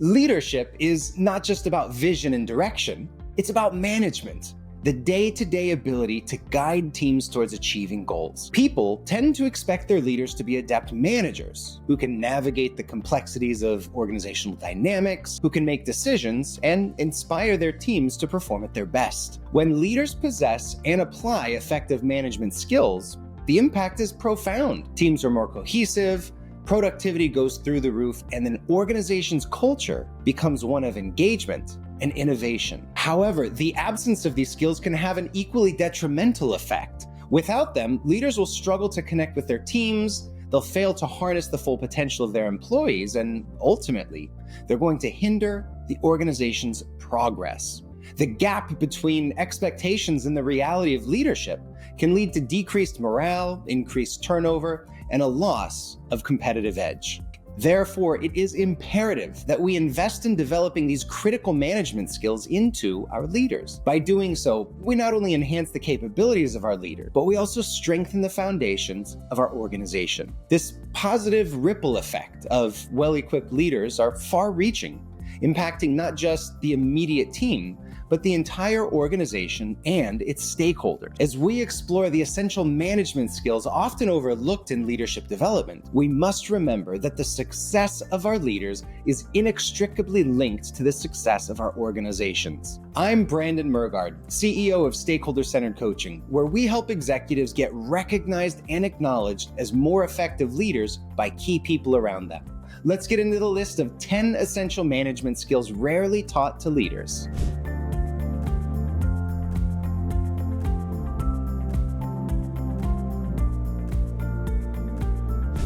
Leadership is not just about vision and direction, it's about management. The day-to-day ability to guide teams towards achieving goals. People tend to expect their leaders to be adept managers who can navigate the complexities of organizational dynamics, who can make decisions, and inspire their teams to perform at their best. When leaders possess and apply effective management skills, the impact is profound. Teams are more cohesive, productivity goes through the roof, and an organization's culture becomes one of engagement and innovation. However, the absence of these skills can have an equally detrimental effect. Without them, leaders will struggle to connect with their teams, they'll fail to harness the full potential of their employees, and ultimately, they're going to hinder the organization's progress. The gap between expectations and the reality of leadership can lead to decreased morale, increased turnover, and a loss of competitive edge. Therefore, it is imperative that we invest in developing these critical management skills into our leaders. By doing so, we not only enhance the capabilities of our leader, but we also strengthen the foundations of our organization. This positive ripple effect of well-equipped leaders are far-reaching, impacting not just the immediate team, but the entire organization and its stakeholders. As we explore the essential management skills often overlooked in leadership development, we must remember that the success of our leaders is inextricably linked to the success of our organizations. I'm Brandon Mergard, CEO of Stakeholder Centered Coaching, where we help executives get recognized and acknowledged as more effective leaders by key people around them. Let's get into the list of 10 essential management skills rarely taught to leaders.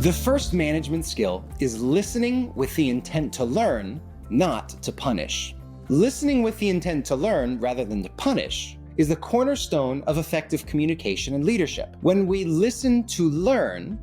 The first management skill is listening with the intent to learn, not to punish. Listening with the intent to learn rather than to punish is the cornerstone of effective communication and leadership. When we listen to learn,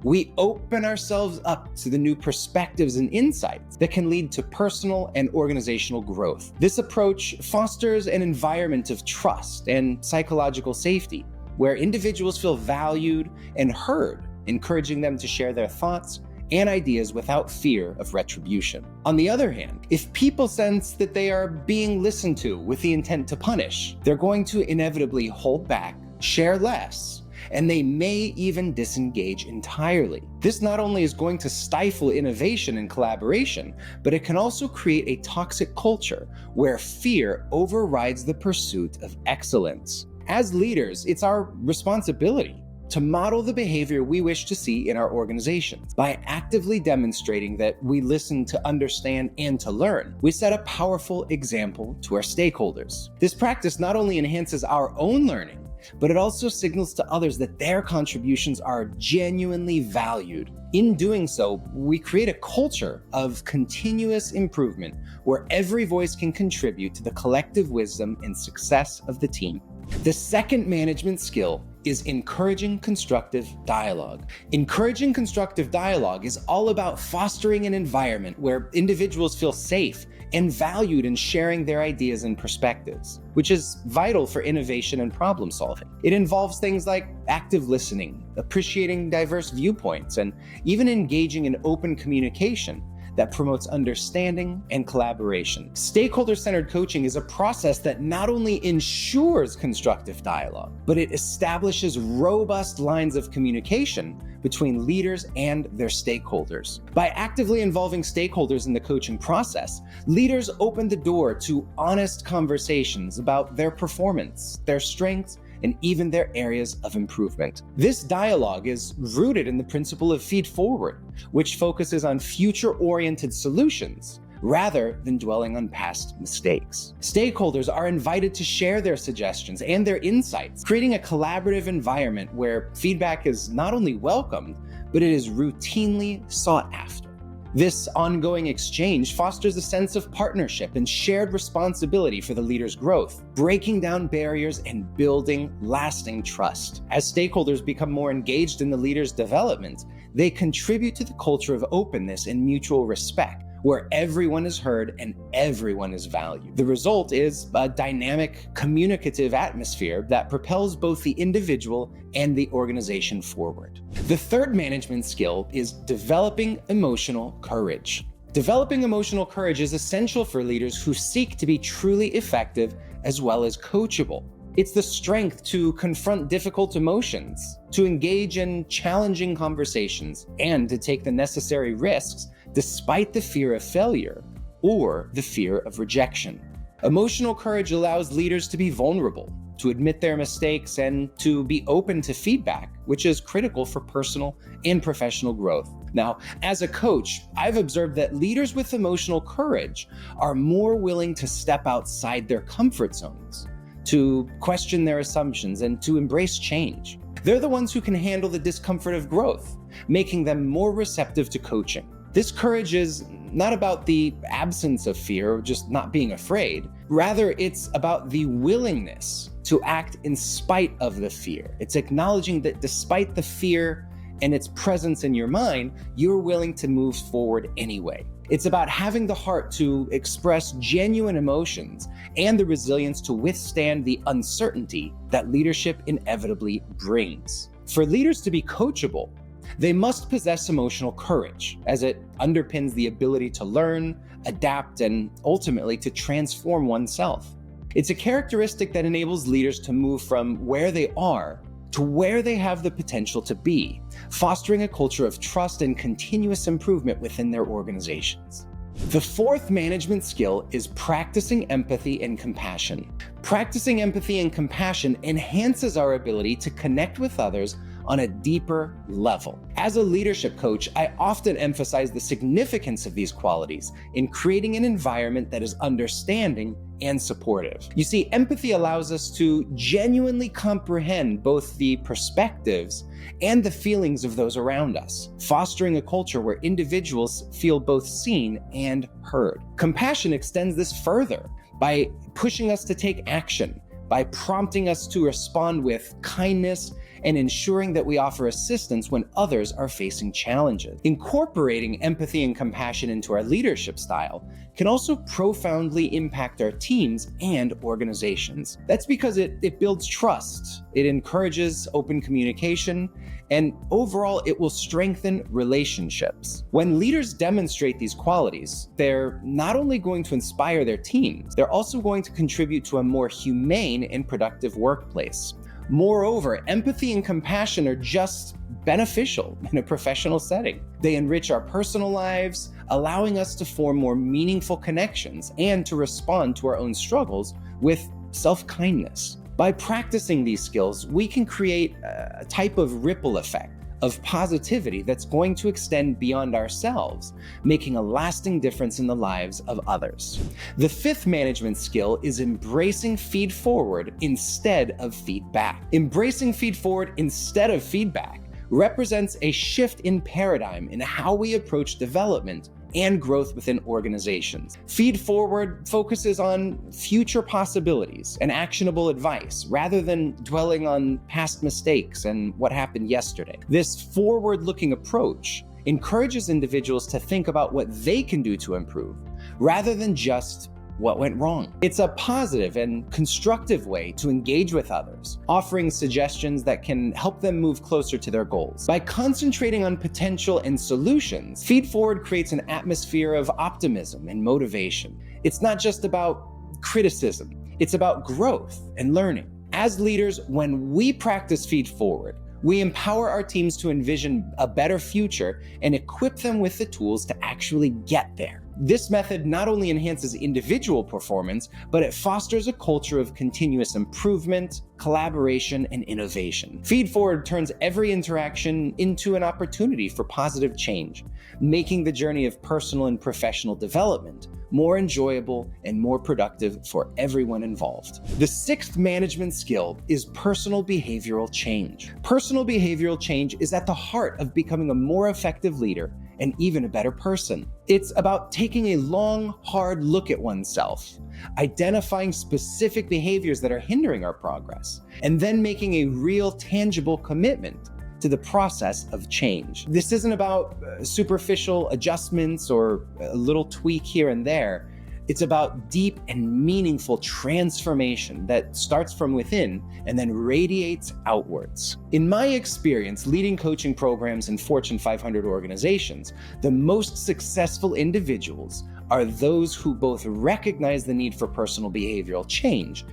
we open ourselves up to the new perspectives and insights that can lead to personal and organizational growth. This approach fosters an environment of trust and psychological safety, where individuals feel valued and heard, encouraging them to share their thoughts and ideas without fear of retribution. On the other hand, if people sense that they are being listened to with the intent to punish, they're going to inevitably hold back, share less, and they may even disengage entirely. This not only is going to stifle innovation and collaboration, but it can also create a toxic culture where fear overrides the pursuit of excellence. As leaders, it's our responsibility to model the behavior we wish to see in our organizations. By actively demonstrating that we listen to understand and to learn, we set a powerful example to our stakeholders. This practice not only enhances our own learning, but it also signals to others that their contributions are genuinely valued. In doing so, we create a culture of continuous improvement where every voice can contribute to the collective wisdom and success of the team. The second management skill is encouraging constructive dialogue. Encouraging constructive dialogue is all about fostering an environment where individuals feel safe and valued in sharing their ideas and perspectives, which is vital for innovation and problem solving. It involves things like active listening, appreciating diverse viewpoints, and even engaging in open communication that promotes understanding and collaboration. Stakeholder-centered coaching is a process that not only ensures constructive dialogue, but it establishes robust lines of communication between leaders and their stakeholders. By actively involving stakeholders in the coaching process, leaders open the door to honest conversations about their performance, their strengths, and even their areas of improvement. This dialogue is rooted in the principle of feed forward, which focuses on future-oriented solutions rather than dwelling on past mistakes. Stakeholders are invited to share their suggestions and their insights, creating a collaborative environment where feedback is not only welcomed, but it is routinely sought after. This ongoing exchange fosters a sense of partnership and shared responsibility for the leader's growth, breaking down barriers and building lasting trust. As stakeholders become more engaged in the leader's development, they contribute to the culture of openness and mutual respect, where everyone is heard and everyone is valued. The result is a dynamic, communicative atmosphere that propels both the individual and the organization forward. The third management skill is developing emotional courage. Developing emotional courage is essential for leaders who seek to be truly effective as well as coachable. It's the strength to confront difficult emotions, to engage in challenging conversations, and to take the necessary risks despite the fear of failure or the fear of rejection. Emotional courage allows leaders to be vulnerable, to admit their mistakes, and to be open to feedback, which is critical for personal and professional growth. Now, as a coach, I've observed that leaders with emotional courage are more willing to step outside their comfort zones, to question their assumptions, and to embrace change. They're the ones who can handle the discomfort of growth, making them more receptive to coaching. This courage is not about the absence of fear or just not being afraid. Rather, it's about the willingness to act in spite of the fear. It's acknowledging that despite the fear and its presence in your mind, you're willing to move forward anyway. It's about having the heart to express genuine emotions and the resilience to withstand the uncertainty that leadership inevitably brings. For leaders to be coachable, they must possess emotional courage, as it underpins the ability to learn, adapt, and ultimately to transform oneself. It's a characteristic that enables leaders to move from where they are to where they have the potential to be, fostering a culture of trust and continuous improvement within their organizations. The fourth management skill is practicing empathy and compassion. Practicing empathy and compassion enhances our ability to connect with others on a deeper level. As a leadership coach, I often emphasize the significance of these qualities in creating an environment that is understanding and supportive. You see, empathy allows us to genuinely comprehend both the perspectives and the feelings of those around us, fostering a culture where individuals feel both seen and heard. Compassion extends this further by pushing us to take action, by prompting us to respond with kindness and ensuring that we offer assistance when others are facing challenges. Incorporating empathy and compassion into our leadership style can also profoundly impact our teams and organizations. That's because it builds trust, it encourages open communication, and overall, it will strengthen relationships. When leaders demonstrate these qualities, they're not only going to inspire their teams, they're also going to contribute to a more humane and productive workplace. Moreover, empathy and compassion are just beneficial in a professional setting. They enrich our personal lives, allowing us to form more meaningful connections and to respond to our own struggles with self-kindness. By practicing these skills, we can create a type of ripple effect of positivity that's going to extend beyond ourselves, making a lasting difference in the lives of others. The fifth management skill is embracing feed forward instead of feedback. Embracing feed forward instead of feedback represents a shift in paradigm in how we approach development and growth within organizations. Feed forward focuses on future possibilities and actionable advice rather than dwelling on past mistakes and what happened yesterday. This forward-looking approach encourages individuals to think about what they can do to improve rather than just what went wrong. It's a positive and constructive way to engage with others, offering suggestions that can help them move closer to their goals. By concentrating on potential and solutions, Feed Forward creates an atmosphere of optimism and motivation. It's not just about criticism, it's about growth and learning. As leaders, when we practice Feed Forward, we empower our teams to envision a better future and equip them with the tools to actually get there. This method not only enhances individual performance, but it fosters a culture of continuous improvement, collaboration, and innovation. Feed Forward turns every interaction into an opportunity for positive change, making the journey of personal and professional development more enjoyable and more productive for everyone involved. The sixth management skill is personal behavioral change. Personal behavioral change is at the heart of becoming a more effective leader and even a better person. It's about taking a long, hard look at oneself, identifying specific behaviors that are hindering our progress, and then making a real, tangible commitment to the process of change. This isn't about superficial adjustments or a little tweak here and there. It's about deep and meaningful transformation that starts from within and then radiates outwards. In my experience leading coaching programs in Fortune 500 organizations, the most successful individuals are those who both recognize the need for personal behavioral change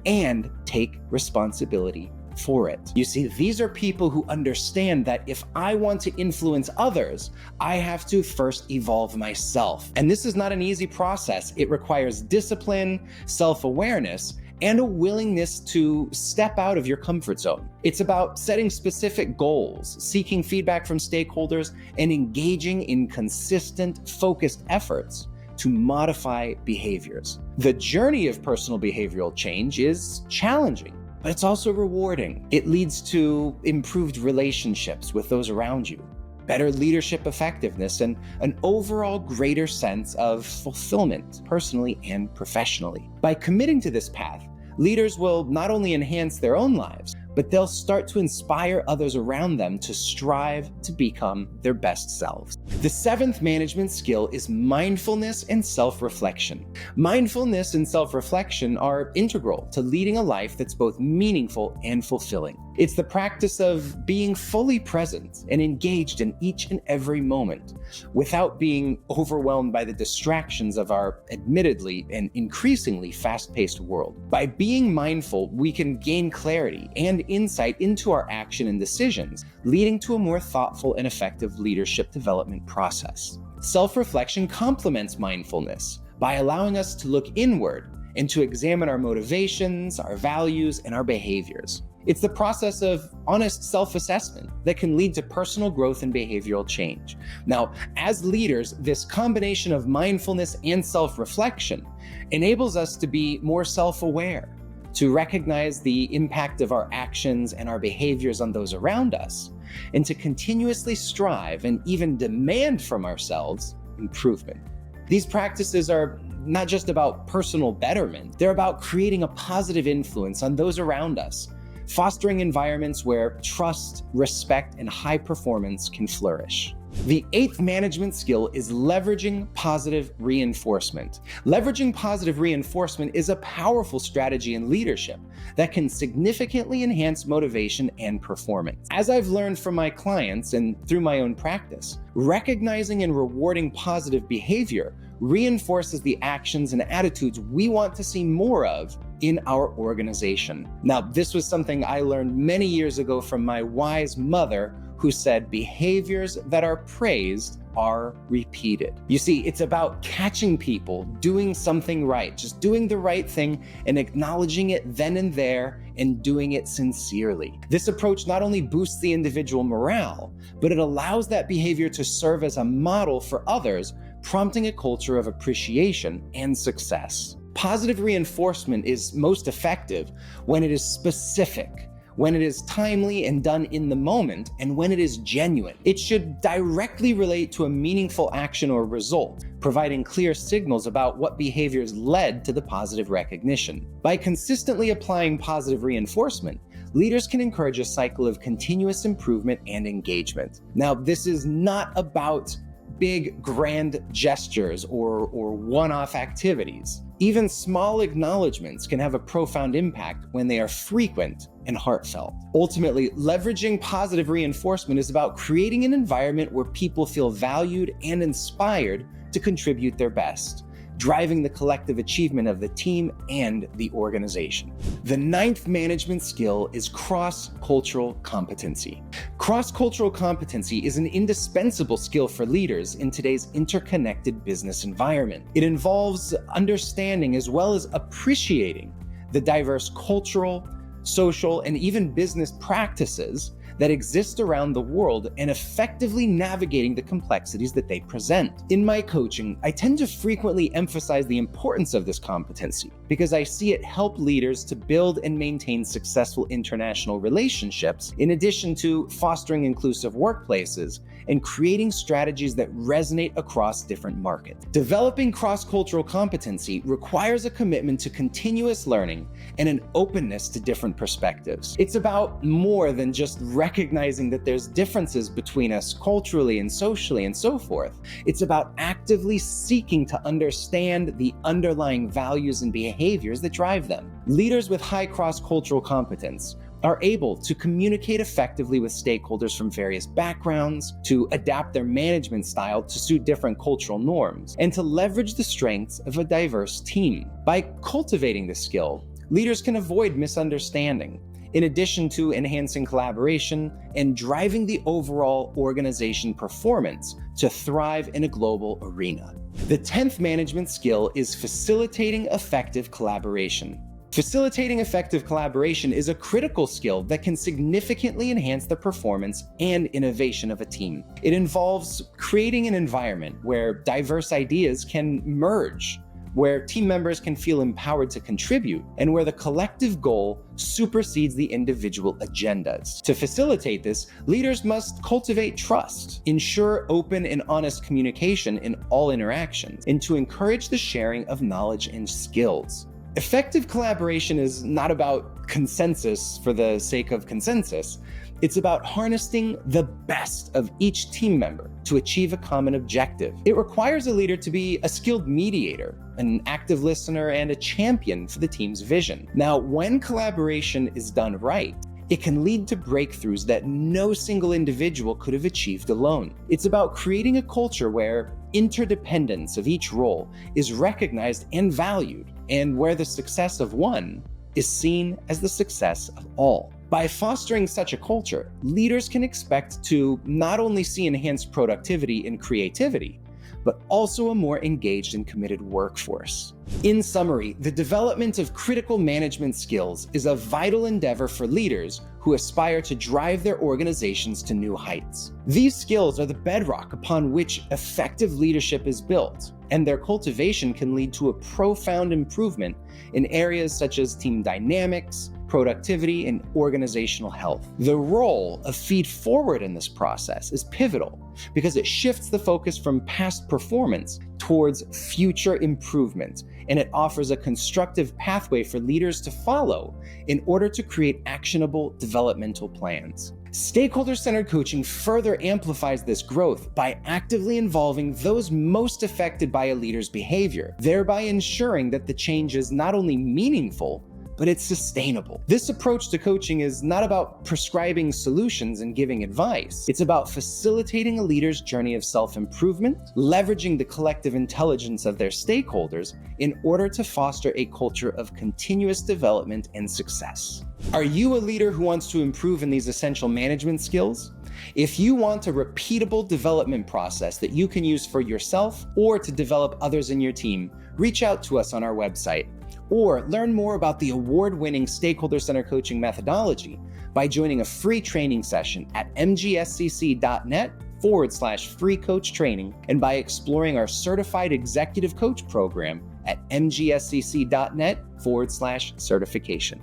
and take responsibility for it. You see, these are people who understand that if I want to influence others, I have to first evolve myself. And this is not an easy process. It requires discipline, self-awareness, and a willingness to step out of your comfort zone. It's about setting specific goals, seeking feedback from stakeholders, and engaging in consistent, focused efforts to modify behaviors. The journey of personal behavioral change is challenging, but it's also rewarding. It leads to improved relationships with those around you, better leadership effectiveness, and an overall greater sense of fulfillment, personally and professionally. By committing to this path, leaders will not only enhance their own lives, but they'll start to inspire others around them to strive to become their best selves. The seventh management skill is mindfulness and self-reflection. Mindfulness and self-reflection are integral to leading a life that's both meaningful and fulfilling. It's the practice of being fully present and engaged in each and every moment without being overwhelmed by the distractions of our admittedly and increasingly fast-paced world. By being mindful, we can gain clarity and insight into our action and decisions, leading to a more thoughtful and effective leadership development process. Self-reflection complements mindfulness by allowing us to look inward and to examine our motivations, our values, and our behaviors. It's the process of honest self-assessment that can lead to personal growth and behavioral change. Now, as leaders, this combination of mindfulness and self-reflection enables us to be more self-aware, to recognize the impact of our actions and our behaviors on those around us, and to continuously strive and even demand from ourselves improvement. These practices are not just about personal betterment, they're about creating a positive influence on those around us, fostering environments where trust, respect, and high performance can flourish. The eighth management skill is leveraging positive reinforcement. Leveraging positive reinforcement is a powerful strategy in leadership that can significantly enhance motivation and performance. As I've learned from my clients and through my own practice, recognizing and rewarding positive behavior reinforces the actions and attitudes we want to see more of in our organization. Now, this was something I learned many years ago from my wise mother, who said, behaviors that are praised are repeated. You see, it's about catching people doing something right, just doing the right thing and acknowledging it then and there and doing it sincerely. This approach not only boosts the individual morale, but it allows that behavior to serve as a model for others, prompting a culture of appreciation and success. Positive reinforcement is most effective when it is specific, when it is timely and done in the moment, and when it is genuine. It should directly relate to a meaningful action or result, providing clear signals about what behaviors led to the positive recognition. By consistently applying positive reinforcement, leaders can encourage a cycle of continuous improvement and engagement. Now, this is not about big, grand gestures or one-off activities. Even small acknowledgments can have a profound impact when they are frequent and heartfelt. Ultimately, leveraging positive reinforcement is about creating an environment where people feel valued and inspired to contribute their best, driving the collective achievement of the team and the organization. The ninth management skill is cross-cultural competency. Cross-cultural competency is an indispensable skill for leaders in today's interconnected business environment. It involves understanding as well as appreciating the diverse cultural, social, and even business practices that exist around the world and effectively navigating the complexities that they present. In my coaching, I tend to frequently emphasize the importance of this competency because I see it help leaders to build and maintain successful international relationships, in addition to fostering inclusive workplaces and creating strategies that resonate across different markets. Developing cross-cultural competency requires a commitment to continuous learning and an openness to different perspectives. It's about more than just recognizing that there's differences between us culturally and socially and so forth. It's about actively seeking to understand the underlying values and behaviors that drive them. Leaders with high cross-cultural competence are able to communicate effectively with stakeholders from various backgrounds, to adapt their management style to suit different cultural norms, and to leverage the strengths of a diverse team. By cultivating this skill, leaders can avoid misunderstanding, in addition to enhancing collaboration and driving the overall organization performance to thrive in a global arena. The 10th management skill is facilitating effective collaboration. Facilitating effective collaboration is a critical skill that can significantly enhance the performance and innovation of a team. It involves creating an environment where diverse ideas can merge, where team members can feel empowered to contribute, and where the collective goal supersedes the individual agendas. To facilitate this, leaders must cultivate trust, ensure open and honest communication in all interactions, and to encourage the sharing of knowledge and skills. Effective collaboration is not about consensus for the sake of consensus. It's about harnessing the best of each team member to achieve a common objective. It requires a leader to be a skilled mediator, an active listener, and a champion for the team's vision. Now, when collaboration is done right, it can lead to breakthroughs that no single individual could have achieved alone. It's about creating a culture where interdependence of each role is recognized and valued, and where the success of one is seen as the success of all. By fostering such a culture, leaders can expect to not only see enhanced productivity and creativity, but also a more engaged and committed workforce. In summary, the development of critical management skills is a vital endeavor for leaders who aspire to drive their organizations to new heights. These skills are the bedrock upon which effective leadership is built, and their cultivation can lead to a profound improvement in areas such as team dynamics, productivity, and organizational health. The role of feed forward in this process is pivotal because it shifts the focus from past performance towards future improvement, and it offers a constructive pathway for leaders to follow in order to create actionable developmental plans. Stakeholder-centered coaching further amplifies this growth by actively involving those most affected by a leader's behavior, thereby ensuring that the change is not only meaningful, but it's sustainable. This approach to coaching is not about prescribing solutions and giving advice. It's about facilitating a leader's journey of self-improvement, leveraging the collective intelligence of their stakeholders in order to foster a culture of continuous development and success. Are you a leader who wants to improve in these essential management skills? If you want a repeatable development process that you can use for yourself or to develop others in your team, reach out to us on our website, or learn more about the award-winning Stakeholder Centered Coaching methodology by joining a free training session at mgscc.net/free coach training, and by exploring our certified executive coach program at mgscc.net/certification.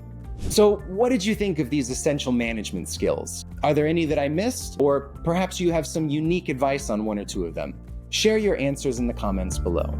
So what did you think of these essential management skills? Are there any that I missed? Or perhaps you have some unique advice on one or two of them? Share your answers in the comments below.